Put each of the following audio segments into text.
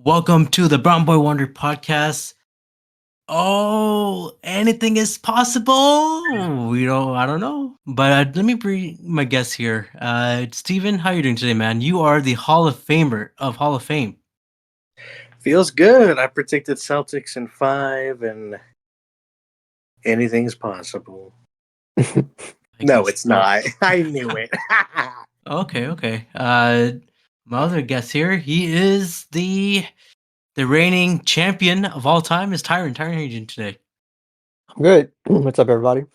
Welcome to the Brown Boy Wonder podcast. Oh, anything is possible. I don't know. But let me bring my guest here. Steven, how you doing today, man? You are the Hall of Famer of Hall of Fame. Feels good. I predicted Celtics in 5, and anything's possible. No, it's not. I knew it. Okay. My other guest here, he is the reigning champion of all time, is Tyren. Tyren, how you doing today? I'm good. What's up, everybody?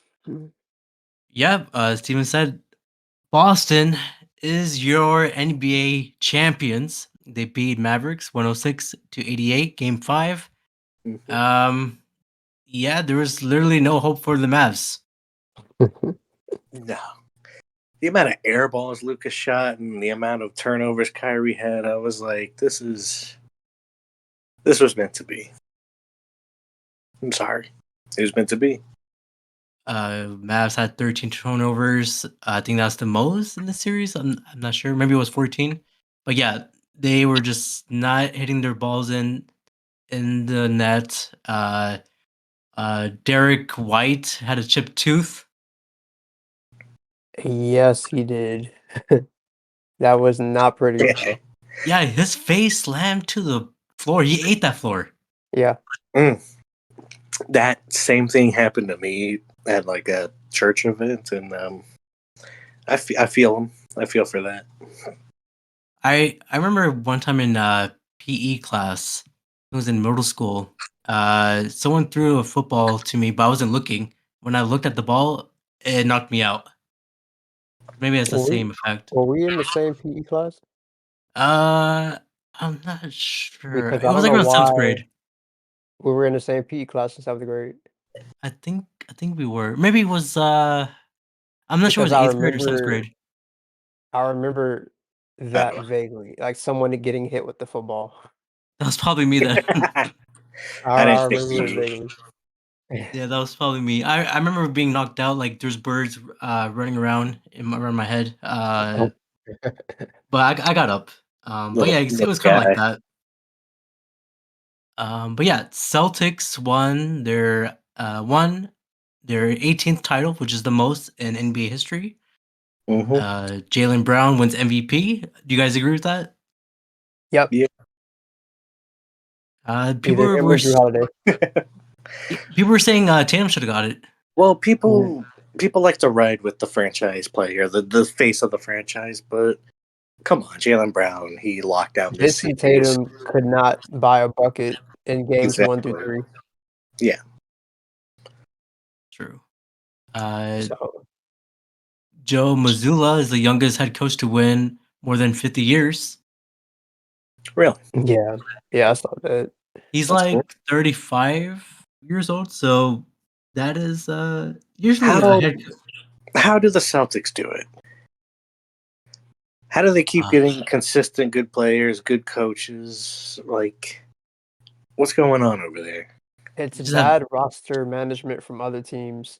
Yep, Steven said Boston is your NBA champions. They beat Mavericks 106-88, game 5. Yeah, there was literally no hope for the Mavs. No. The amount of air balls Lucas shot and the amount of turnovers Kyrie had, I was like, this was meant to be. I'm sorry. It was meant to be. Mavs had 13 turnovers. I think that's the most in the series. I'm not sure. Maybe it was 14. But yeah, they were just not hitting their balls in the net. Derek White had a chipped tooth. Yes, he did. That was not pretty. Yeah, his face slammed to the floor. He ate that floor. Yeah. That same thing happened to me at like a church event, and I feel him. I feel for that. I remember one time in PE class, it was in middle school. Someone threw a football to me, but I wasn't looking. When I looked at the ball, it knocked me out. Maybe it's the same effect. Were we in the same PE class? I'm not sure. Because It was like around 7th grade. We were in the same PE class in 7th grade. I think we were. Maybe it was I'm not sure it was 8th grade or 7th grade. I remember that vaguely, like someone getting hit with the football. That was probably me then. I remember it vaguely. Yeah, that was probably me. I remember being knocked out. Like there's birds running around around my head. But I got up. But yeah, it was kind of like that. But yeah, Celtics won their 18th title, which is the most in NBA history. Jaylen Brown wins MVP. Do you guys agree with that? Yep. Yeah. People were saying Tatum should have got it. Well, people like to ride with the franchise player, the face of the franchise, but come on, Jaylen Brown, he locked down this series. Tatum could not buy a bucket in games 1 through 3. Yeah. True. Joe Mazzulla is the youngest head coach to win more than 50 years. Really? Yeah, I saw that. He's like cool. 35 years old, so that is usually how do the Celtics do it? How do they keep getting consistent good players, good coaches? Like, what's going on over there? It's bad roster management from other teams.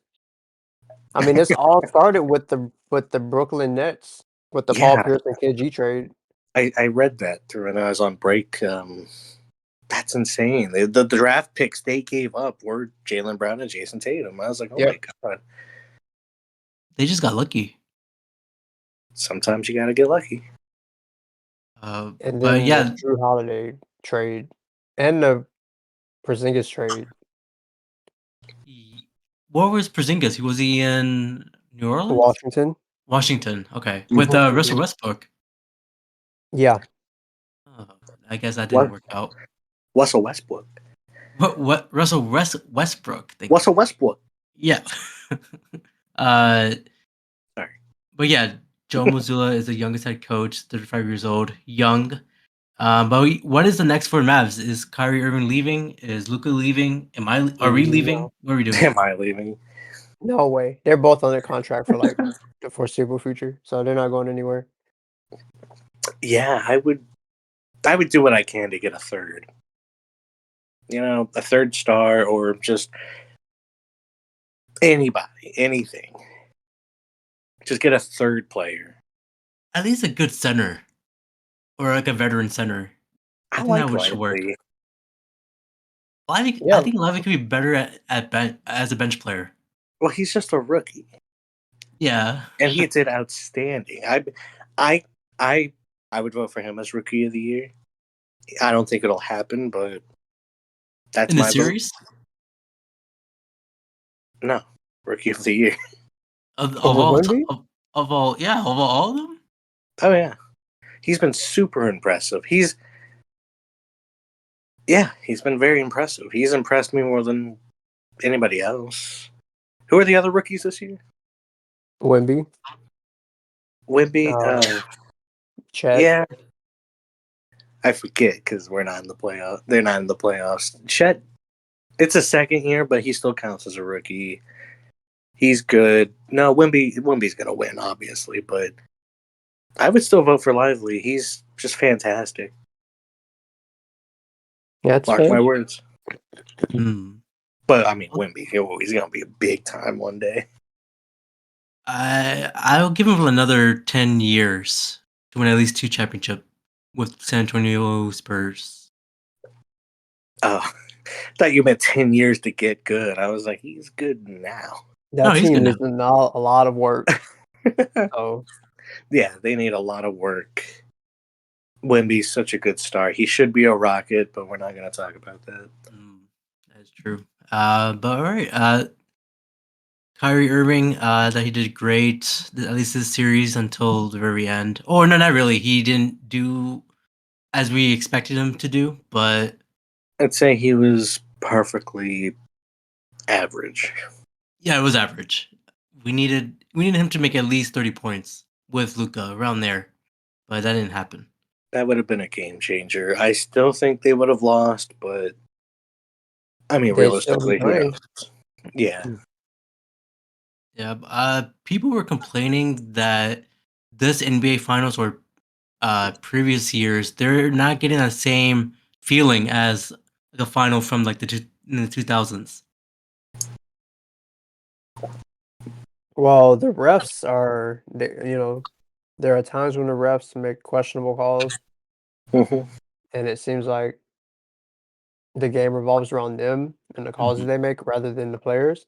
I mean, this all started with the Brooklyn Nets with the Paul Pierce and KG trade. I read that when I was on break. That's insane. The draft picks they gave up were Jaylen Brown and Jason Tatum. I was like, oh my God. They just got lucky. Sometimes you got to get lucky. And then the Drew Holiday trade and the Porzingis trade. Where was Porzingis? Was he in New Orleans? Washington. Okay, with Russell Westbrook. Yeah. I guess that didn't work out. Russell Westbrook. What? Russell Westbrook. Russell Westbrook. Yeah. Sorry. But yeah, Joe Mazzulla is the youngest head coach, 35 years old, young. But what is the next for Mavs? Is Kyrie Irving leaving? Is Luka leaving? Are we leaving? No. What are we doing? Am I leaving? No way. They're both under contract for like the foreseeable future, so they're not going anywhere. Yeah, I would do what I can to get a third. A third star or just anybody, anything. Just get a third player. At least a good center. Or like a veteran center. I think that like would should work. Lively. I Yeah, think Lively could be better as a bench player. Well, he's just a rookie, Yeah. and he did outstanding. I, I, I would vote for him as rookie of the year. I don't think it'll happen, but that's In the my vote. series No, rookie of the year. of over all Wemby. of all of them. Oh yeah, he's been super impressive. He's been very impressive. He's impressed me more than anybody else. Who are the other rookies this year? Wemby, Wimby. uh, Chet. Yeah, I forget because we're not in the playoff. They're not in the playoffs. Chet. It's a second year, but he still counts as a rookie. He's good. No, Wimby's gonna win, obviously, but I would still vote for Lively. He's just fantastic. Yeah, that's Mark fair. my words. Hmm. But I mean, Wimby, he's gonna be a big time one day. I'll give him another 10 years to win at least 2 championships with San Antonio Spurs. Oh, thought you meant 10 years to get good. I was like, he's good now. No, That he's good team now. is not a lot of work. So Yeah, they need a lot of work. Wimby's such a good star. He should be a Rocket, but we're not going to talk about that. That's true. But all right. Kyrie Irving, that he did great, at least this series until the very end. Or no, not really. He didn't do as we expected him to do, but I'd say he was perfectly average. yeah, it was average. We needed him to make at least 30 points with Luca around there, but that didn't happen. That would have been a game changer. I still think they would have lost, but I mean, they'd still be realistically, who playing. knows? Yeah. Yeah, people were complaining that this NBA Finals or previous years, they're not getting the same feeling as the final from like in the 2000s. Well, the refs are, there are times when the refs make questionable calls, Mm-hmm. and it seems like the game revolves around them and the calls that they make rather than the players,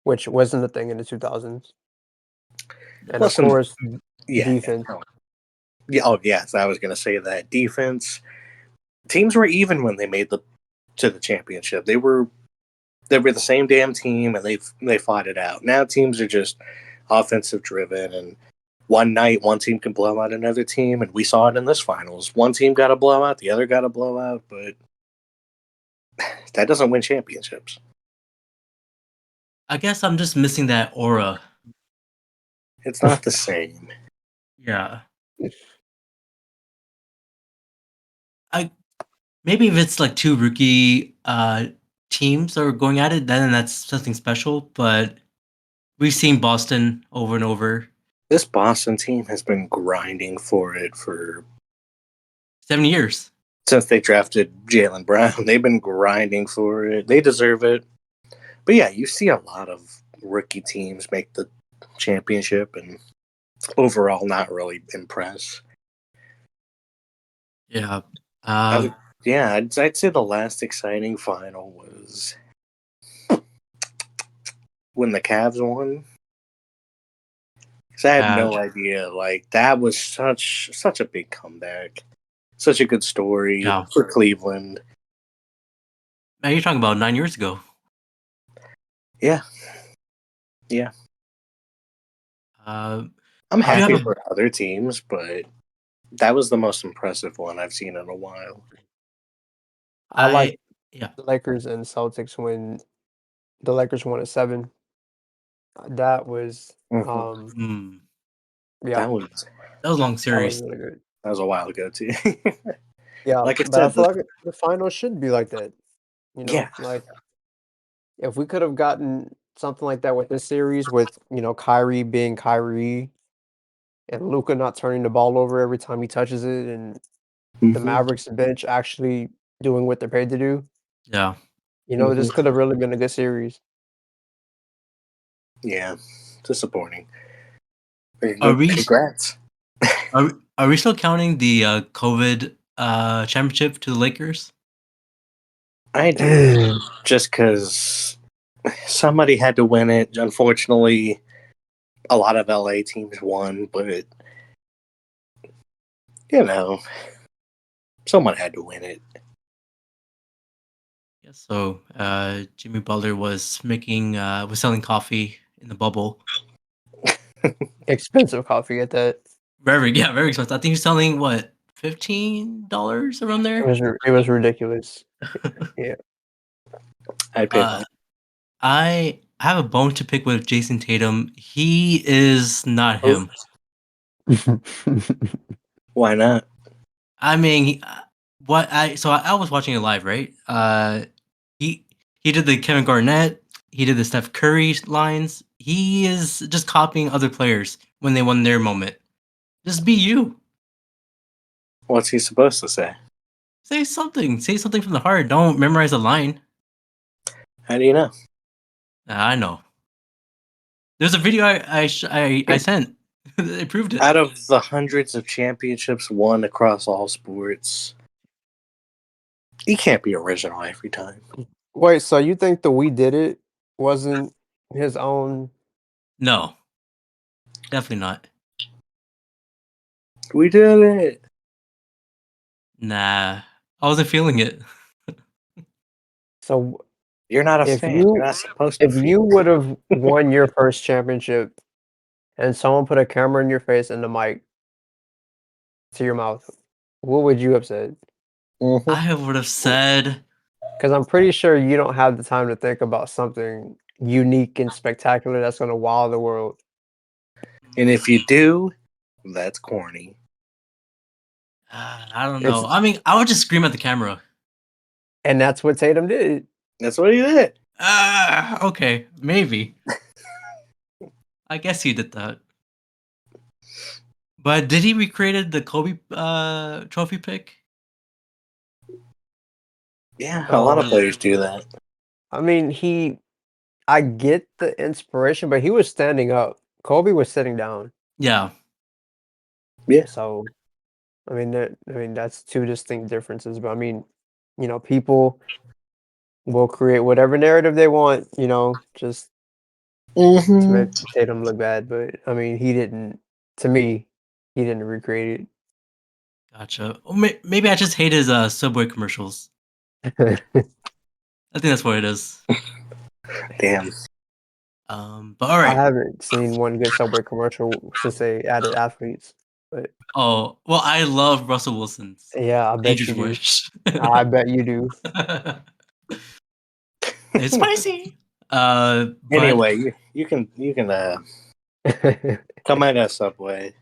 which wasn't a thing in the 2000s. And of Listen, course, yeah. defense. Yeah. Oh, yes. I was going to say that defense teams were even when they made the championship. They were the same damn team, and they fought it out. Now teams are just offensive driven, and one night one team can blow out another team, and we saw it in this finals. One team got a blowout, the other got a blowout, but that doesn't win championships. I guess I'm just missing that aura. It's not the same. Yeah. I maybe if it's like two rookie teams are going at it, then that's something special. But we've seen Boston over and over. This Boston team has been grinding for it for 7 years. since they drafted Jaylen Brown. They've been grinding for it. They deserve it. But yeah, you see a lot of rookie teams make the championship and overall not really impress. Yeah. I'd say the last exciting final was when the Cavs won. Because I had no idea. Like that was such a big comeback, such a good story Yeah. for Cleveland. Man, you're talking about 9 years ago. Yeah. I'm How do you happy have a for other teams, but that was the most impressive one I've seen in a while. I like yeah. the Lakers and Celtics when the Lakers won at 7. That was, Mm-hmm. yeah, That was That was a long that was series. really good. that was a while ago too. Yeah, Like I but I said, feel like the finals should be like that. yeah, Like if we could have gotten something like that with this series, with Kyrie being Kyrie and Luca not turning the ball over every time he touches it, and the mm-hmm. Mavericks bench actually doing what they're paid to do. Yeah. This could have really been a good series. Yeah, disappointing. Are we Congrats. are we still counting the COVID championship to the Lakers? I do. Just because somebody had to win it. Unfortunately, a lot of LA teams won, but you know, someone had to win it. Yeah, so Jimmy Butler was selling coffee in the bubble. Expensive coffee at that. Very expensive. I think he's selling what, $15 around there. It was ridiculous. Yeah. I'd pay for it. I have a bone to pick with Jason Tatum. He is not him. Why not? I mean, I was watching it live, right? He he did the Kevin Garnett. He did the Steph Curry lines. He is just copying other players when they won their moment. Just be you. What's he supposed to say? Say something. Say something from the heart. Don't memorize a line. How do you know? I know. There's a video I sent. It proved it. Out of the hundreds of championships won across all sports, he can't be original every time. Wait, so you think the "We Did It" wasn't his own? No, definitely not. We did it. Nah, I wasn't feeling it. So You're not a if fan. You're you not supposed to if feel. you would have won your first championship and someone put a camera in your face and the mic to your mouth, what would you have said? Mhm. I would have said, Because I'm pretty sure you don't have the time to think about something unique and spectacular that's going to wow the world. And if you do, that's corny. I don't It's know. I mean, I would just scream at the camera. and that's what Tatum did. That's what he did. Okay, maybe. I guess he did that. But did he recreated the Kobe trophy pick? Yeah, a lot of players do that. I mean, I get the inspiration, but he was standing up. Kobe was sitting down. Yeah. Yeah. So, I mean, that's two distinct differences. But I mean, people will create whatever narrative they want, just to make Tatum look bad. But I mean, he didn't. To me, he didn't recreate Gotcha. Or maybe I just hate his Subway commercials. it. I think that's what it is. Damn. But all I right. haven't seen one good Subway commercial since they added athletes. But Oh, well, I love Russell Wilson's yeah, I bet Dangerous you do. Wish. I bet you do. It's spicy. But Anyway, you can come at us Subway.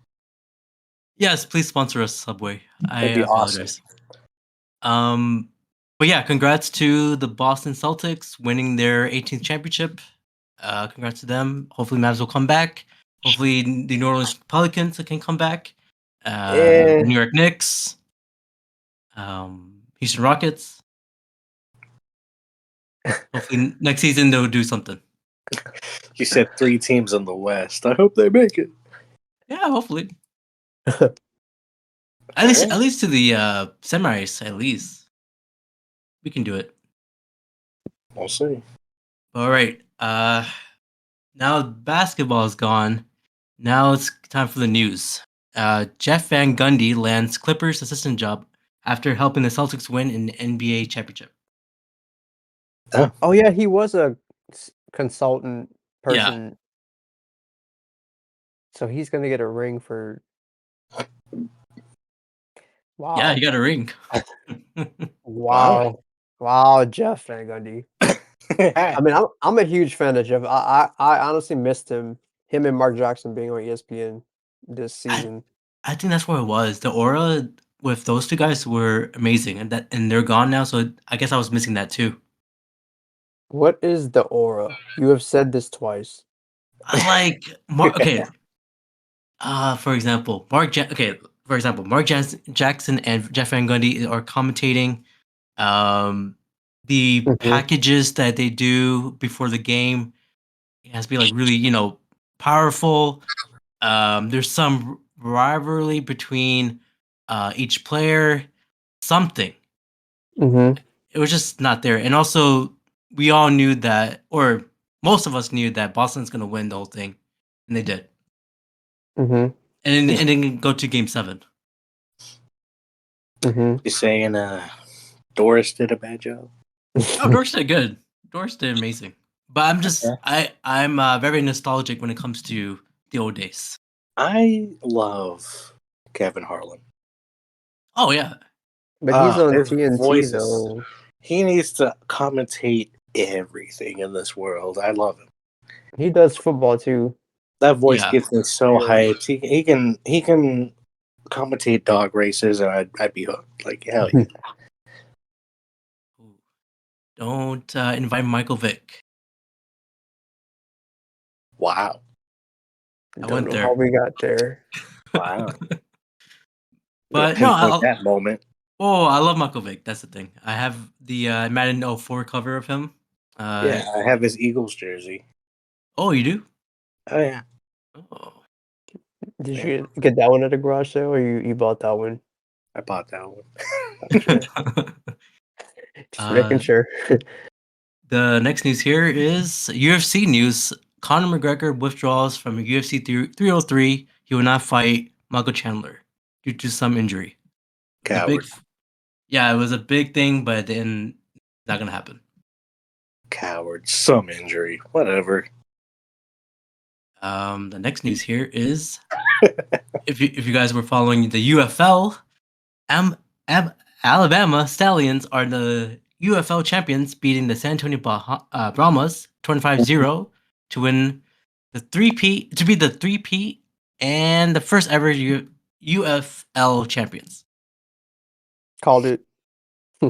yes, please sponsor us, Subway. I That'd be awesome. apologize. But yeah, congrats to the Boston Celtics winning their 18th championship. Congrats to them. Hopefully, Mavs will come back. Hopefully, the New Orleans Pelicans can come back. Eh, New York Knicks. Houston Rockets. Hopefully, next season they'll do something. You said 3 teams in the West. I hope they make it. Yeah, hopefully. At least to the semis. At least we can do it. We'll see. All right. Now basketball is gone. Now it's time for the news. Jeff Van Gundy lands Clippers assistant job after helping the Celtics win an NBA championship. oh yeah, he was a consultant Yeah. person, so he's gonna get a ring for. Wow! Yeah, he got a ring. Wow, Jeff Van Gundy. I mean, I'm a huge fan of Jeff. I honestly missed him. Him and Mark Jackson being on ESPN this season. I think that's what it was. The aura with those two guys were amazing, and they're gone now. So I guess I was missing that too. What is the aura? You have said this twice. Like okay. For example, Mark Jackson and Jeff Van Gundy are commentating. The Mhm. packages that they do before the game, it has to be like really, powerful. There's some rivalry between each player. something. Mm-hmm. It was just not there. And also, we all knew that, or most of us knew that Boston's going to win the whole thing, and they did. Mm-hmm. And then go to Game 7. Mm-hmm. You saying Doris did a bad job? Oh, Doris did good. Doris did amazing. But I'm very nostalgic when it comes to the old days. I love Kevin Harlan. Oh yeah, But he's on His TNT voices. though. He needs to commentate everything in this world. I love him. He does football too. That voice yeah. gets me so Yeah. hyped. He can commentate dog races, and I'd be hooked. Like hell yeah! Ooh. Don't invite Michael Vick. Wow, I Don't went know how there. we got there. wow. Gonna But no, pinpoint that moment. I love Michael Vick. That's the thing. I have the Madden 04 cover of him. Yeah, I have his Eagles jersey. Oh, you do? Oh yeah, Oh. Did yeah. you get that one at a garage sale, or you bought that one? I bought that one. Okay. Just making sure. The next news here is UFC news. Conor McGregor withdraws from UFC 303. He will not fight Michael Chandler due to some injury. It's a big, Coward, yeah, it was a big thing, but then not gonna happen. coward. Some injury, whatever. The next news here is if you guys were following the UFL, Alabama Stallions are the UFL champions, beating the San Antonio Brahmas 25-0 to win the 3P to be the 3P and the first ever UFL champions. Called it.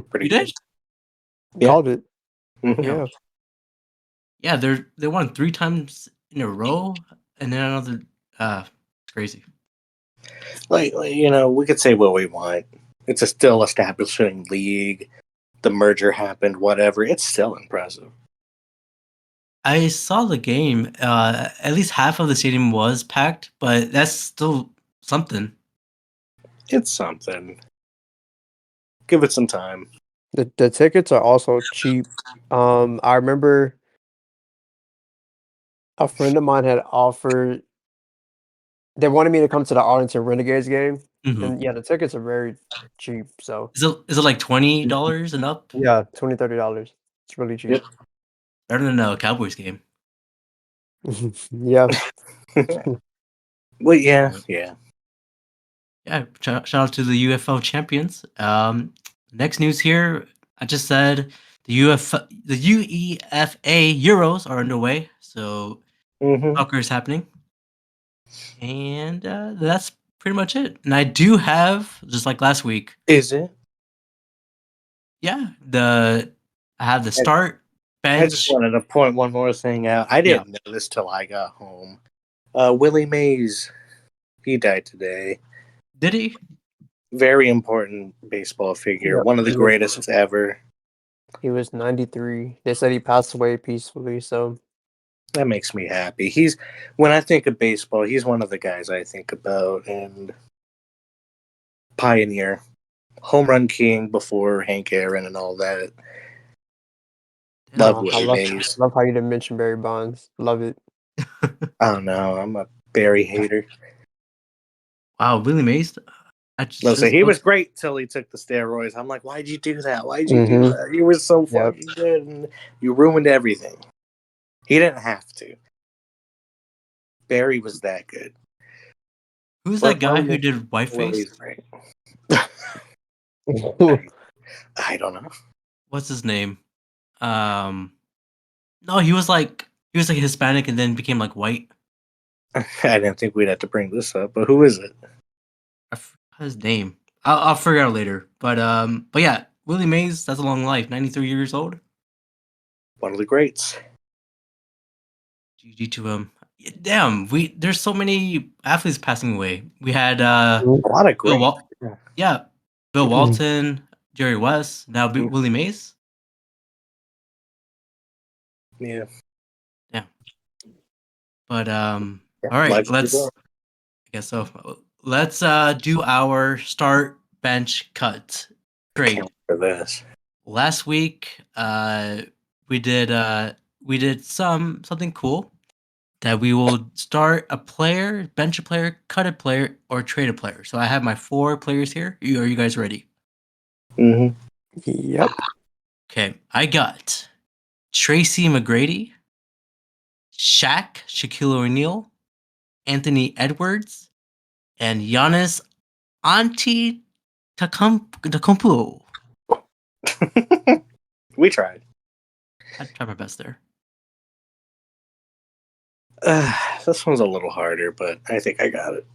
Pretty You good. did? Yeah. Called it. Mhm. Yeah. Yeah, they won 3 times in a row, and then another. It's crazy. Like we could say what we want. It's a still establishing league. The merger happened, whatever. It's still impressive. I saw the game. At least half of the stadium was packed, but that's still something. It's something. Give it some time. The tickets are also cheap. I remember a friend of mine had offered. They wanted me to come to the Arlington Renegades game, Mhm. and yeah, the tickets are very cheap. So Is it like $20 and up? yeah, $20-$30. It's really cheap. Yep. Better than a Cowboys game. Yeah. Well, yeah. Yeah, shout out to the UFL champions. Next news here, I just said the UEFA Euros are underway, so Mm-hmm. soccer is happening, and that's pretty much it. And I do have, just like last week, Is it? yeah, I have the I, start I just bench. wanted to point one more thing out. I Yeah, didn't know this till I got home. Willie Mays, he died today. did he? Very important baseball figure. Yep. One of the greatest ever. He was 93. They said he passed away peacefully, so That makes me happy. When I think of baseball, he's one of the guys I think about, and pioneer, home run king before Hank Aaron and all that. Love I Willie Mays. love how you didn't mention Barry Bonds. Love it. I don't know. I'm a Barry hater. Wow, Willie Mays. I Listen, just he was looked. great till he took the steroids. I'm like, why'd you do that? Why'd you do Mhm. that? You were so Yep. fucking good, and you ruined everything. He didn't have to. Barry was that good. Who's that But guy who did Willie's Whiteface? great. I don't know. What's his name? No, he was like Hispanic and then became like white. I didn't think we'd have to bring this up, but who is it? I forgot his name. I'll figure out later. But yeah, Willie Mays. That's a long life. 93 years old. One of the greats. GG to him. Damn, there's so many athletes passing away. We had A lot of great. yeah, Bill Walton, Jerry West. Now Willie Mays. Yeah. Yeah. But all Yeah, right, life's let's. good. I guess so. Let's do our start bench cut. Great. Can't wait for this. Last week, we did something cool that we will start a player, bench a player, cut a player, or trade a player. So I have my 4 players here. Are you guys ready? Mm-hmm. Yep. Okay, I got Tracy McGrady, Shaquille O'Neal, Anthony Edwards, and Giannis Antetokounmpo. We tried. I tried my best there. This one's a little harder, but I think I got it.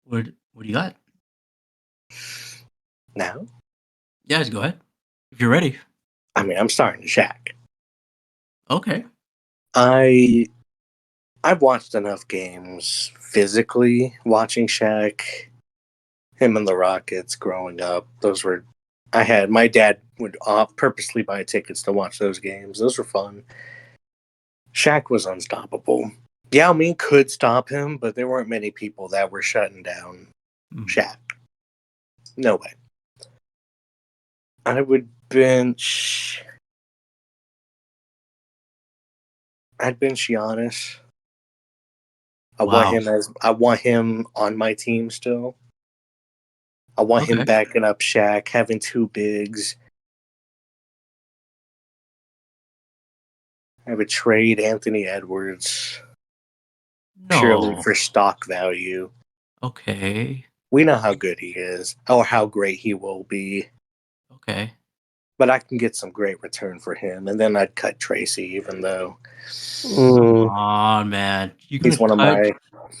What do you got? Now, Yeah, just go ahead if you're ready. I mean, I'm starting to Shaq. Okay. I've watched enough games physically watching Shaq, him and the Rockets growing up. My dad would purposely buy tickets to watch those games. Those were fun. Shaq was unstoppable. Yao Ming could stop him, but there weren't many people that were shutting down Shaq. No way. I would bench. I'd bench Giannis. Wow. I want him on my team still. I want him Okay. backing up Shaq, having 2 bigs. I would trade Anthony Edwards purely No. for stock value. Okay. We know how good he is, or how great he will be, Okay. but I can get some great return for him. And then I'd cut Tracy, even though Come Mm. on, man. You're he's gonna one of cut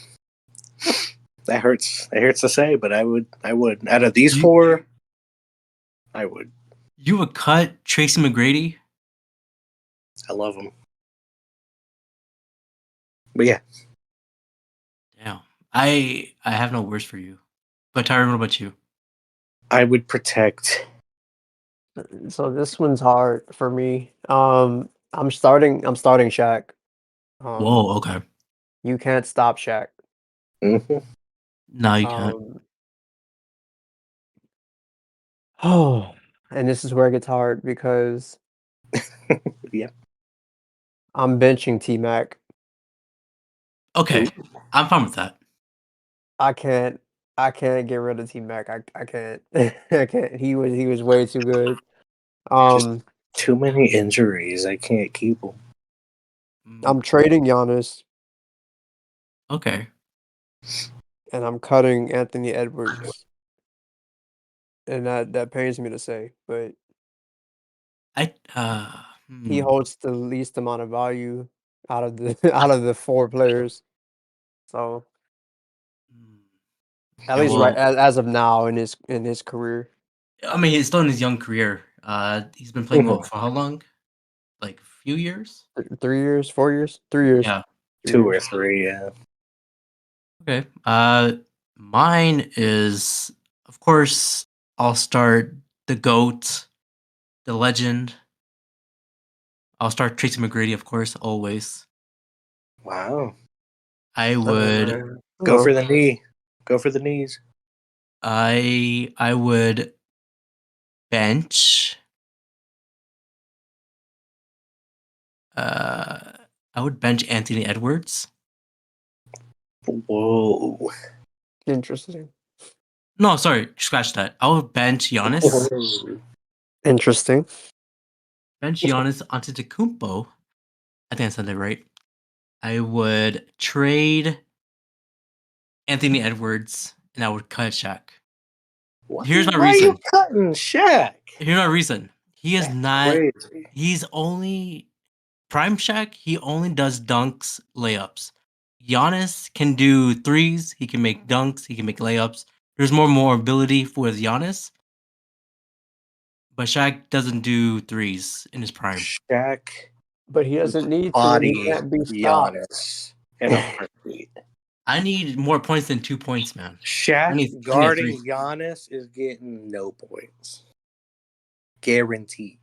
my. That hurts. It hurts to say, but I would. Out of these you 4, I would. you would cut Tracy McGrady? I love him. But yeah, Damn. I have no words for you. But Tyron, what about you? I would protect. So this one's hard for me. I'm starting Shaq. Whoa, okay. You can't stop Shaq. Mm-hmm. No, you can't. Um, oh, and this is where it gets hard because Yeah. I'm benching T Mac. Okay. Ooh. I'm fine with that. I can't I can't get rid of T Mac. I can't. I can't. He was way too good. Just Um, too many injuries. I can't keep him. I'm Mm, trading Giannis okay. and I'm cutting Anthony Edwards. And that pains me to say, but I he holds the least amount of value out of the out of the 4 players. So, hmm. at Okay, least right well, as of now in his career. I mean, he's still in his young career. He's been playing Mhm. what for how long? Like a few years? 3 years, 4 years, 3 years, Yeah. 3 2 or years. 3, yeah. Okay. Mine is, of course, I'll start the GOAT, the legend. I'll start Tracy McGrady, of course, always. Wow. I would, Uh, Go oh, for the knee. Go for the knees. I would bench. Uh, I would bench Anthony Edwards. Whoa. interesting. No, sorry, scratch that. I would bench Giannis. Interesting. Bench Giannis Antetokounmpo. I think I said that right. I would trade Anthony Edwards, and I would cut Shaq. Here's my Why are you reason. cutting Shaq? Here's my reason. He is That's not. crazy. He's only prime Shaq. He only does dunks, layups. Giannis can do threes. He can make dunks. He can make layups. There's more ability with Giannis, but Shaq doesn't do threes in his prime. Shaq But he would doesn't need to. He body can't be stopped. Giannis in a heartbeat. I need more points than 2 points, man. I Shaq need a guarding three. Giannis is getting no points. Guaranteed.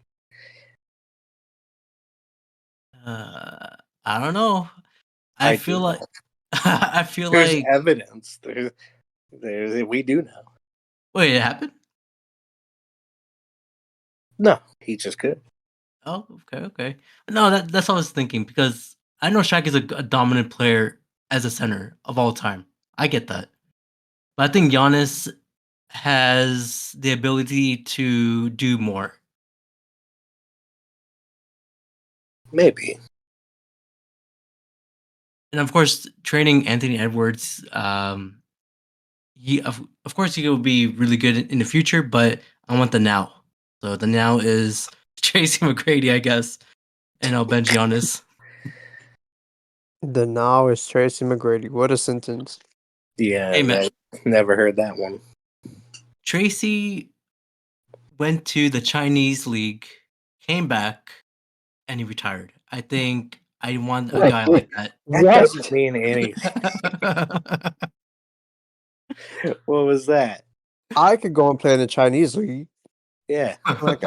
I don't know. I I feel do like know. I feel There's like evidence. We do know. Wait, it happened? No, he's just good. Oh, okay. No, that's what I was thinking because I know Shaq is a dominant player as a center of all time. I get that, but I think Giannis has the ability to do more. Maybe. And of course, training Anthony Edwards, he of course he will be really good in the future, but I want the now. So the now is Tracy McGrady, I guess, and I'll bench Giannis. The now is Tracy McGrady. What a sentence. Yeah, Hey man, never heard that one. Tracy went to the Chinese league, came back, and he retired. I think I want a guy like that. That doesn't What? mean anything. What was that? I could go and play in the Chinese league. Yeah. Like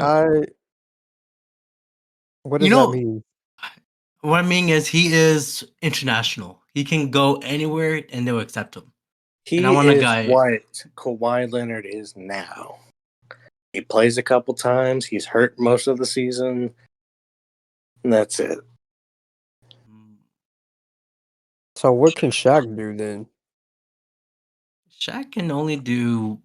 what You does that know, mean? what I mean is he is international. He can go anywhere and they'll accept him. And I He want a is guy. what Kawhi Leonard is now. He plays a couple times. He's hurt most of the season. And that's it. So what can Shaq do then? Shaq can only do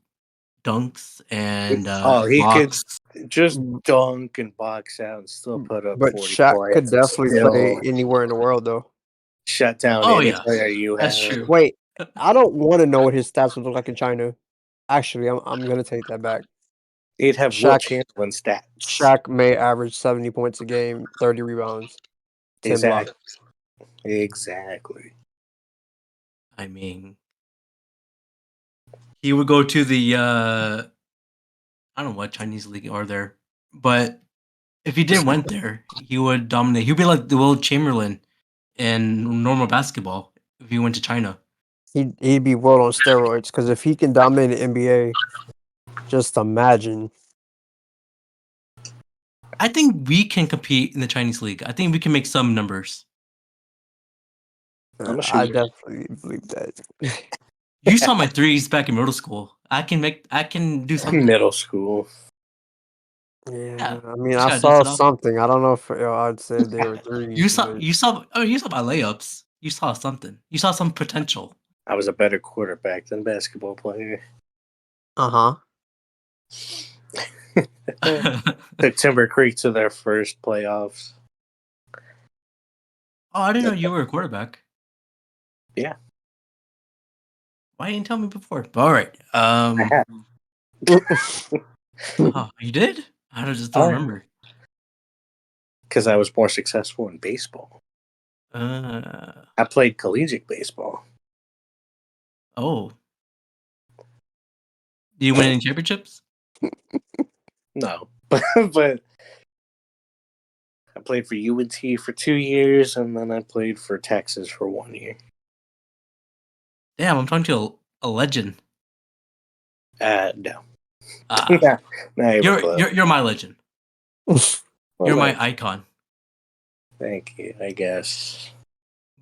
dunks and Oh, he could blocks. just Mm, dunk and box out and still put up But 40 Shaq could points and definitely play still anywhere in the world though. shut down Oh any yeah, player you that's have. true. Wait, I don't want to know what his stats would look like in China. Actually, I'm gonna take that back. He'd have Will Shaq Chamberlain stats. Shaq may average 70 points a game, 30 rebounds, 10 blocks. Exactly. I mean, he would go to the I don't know what Chinese league are there, but if he did went there, he would dominate. He'd be like the Will Chamberlain in normal basketball if he went to China. He'd be world on steroids because if he can dominate the NBA, just imagine. I think we can compete in the Chinese league. I think we can make some numbers. I'm a I shooter. definitely believe that. You saw my threes back in middle school. I can do something. Middle school. Yeah, Yeah, I mean, just I gotta dust saw it off. something. I don't know if I'd say they were You threes, saw but you saw my layups. You saw something. You saw some potential. I was a better quarterback than basketball player. uh-huh. Took Timber Creek to their first playoffs. Oh, I didn't know you were a quarterback. Yeah. Why didn't you tell me before? But all right. I had. Oh, you did? I just don't Oh, remember. because I was more successful in baseball. Uh I played collegiate baseball. oh. Did you win any championships? No, but I played for UNT for 2 years, and then I played for Texas for 1 year. Damn, I'm talking to a legend. No. Ah, Not even close. you're my legend. Well, You're my icon. thank you, I guess.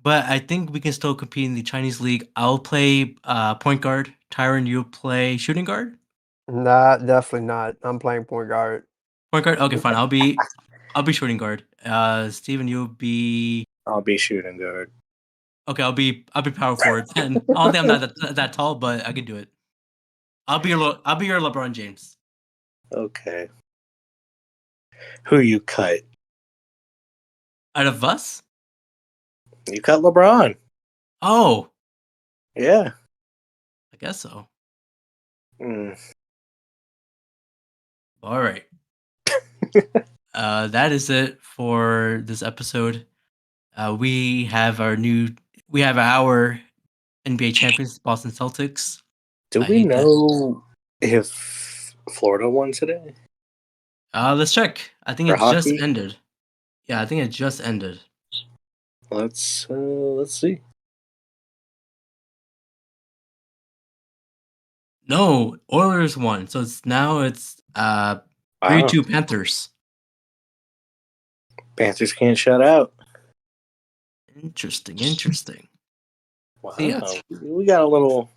But I think we can still compete in the Chinese league. I'll play point guard. Tyren, you'll play shooting guard. Nah, definitely not. I'm playing point guard. Point guard. Okay, fine. I'll be shooting guard. Steven, you'll be I'll be shooting guard. okay. I'll be power forward. And I don't think I'm not that tall, but I can do it. I'll be your LeBron James. Okay. Who you cut? Out of us? You cut LeBron. Oh, Yeah. I guess so. Mm. All right. That is it for this episode. We have our NBA champions, Boston Celtics. Do I we hate that. know if Florida won today Let's check. I think for it just hockey? ended. Yeah, I think it just ended. Let's see. No, Oilers won. So it's 3-2 Wow. Panthers. Panthers can't shut out. Interesting. See, Wow. We got a little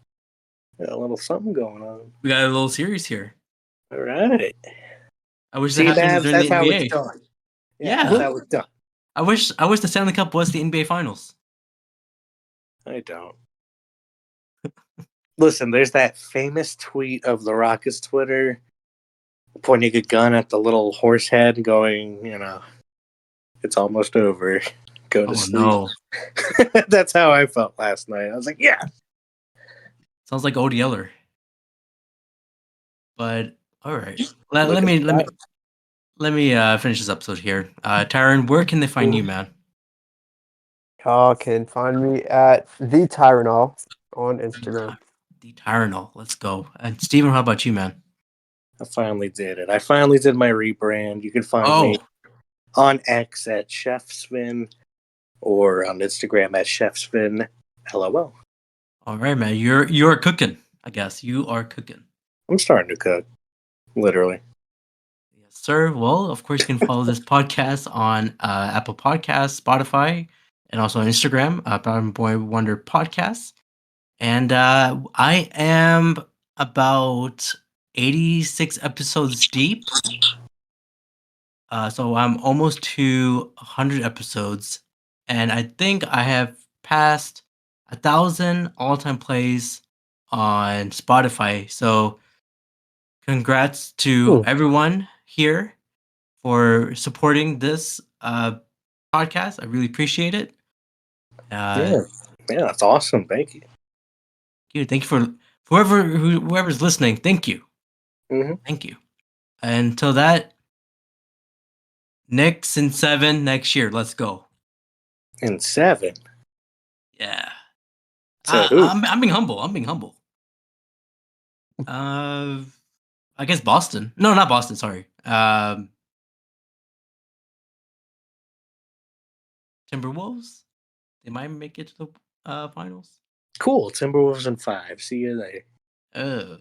Got a little something going on. We got a little series here. All right. I wish that See, happened Babs, during the that's how it's NBA. done. Yeah, that's Yeah. how it's done. I wish the Stanley Cup was the NBA Finals. I don't. Listen, there's that famous tweet of the Rockets Twitter pointing a gun at the little horse head going, it's almost over. Go to Oh sleep. no. That's how I felt last night. I was like, yeah. Sounds like Odie Eller. But all right. Let Look at me that. finish this episode here. Tyren, where can they find you, man? Y'all can find me at the Tyren on Instagram. The Tyrenol. Let's go. And Steven, how about you, man? I finally did it. I finally did my rebrand. You can find me on X at ChefSvin or on Instagram at ChefSvin. LOL. All right, man. You're cooking. I guess you are cooking. I'm starting to cook, literally. Yes, sir. Well, of course, you can follow this podcast on Apple Podcasts, Spotify, and also on Instagram, Brown Boy Wonder Podcast. And I am about 86 episodes deep. So I'm almost to 100 episodes. And I think I have passed 1,000 all-time plays on Spotify. So congrats to everyone here for supporting this podcast. I really appreciate it. Yeah, that's awesome. Thank you. Thank you for whoever's listening. Thank you. Mm-hmm. Thank you. Until that, Knicks in 7 next year. Let's go. In 7. Yeah. To who? I'm being humble. I'm being humble. I guess Boston. No, not Boston. Sorry. Timberwolves. They might make it to the finals. Cool. Timberwolves in 5. See you there. Ugh.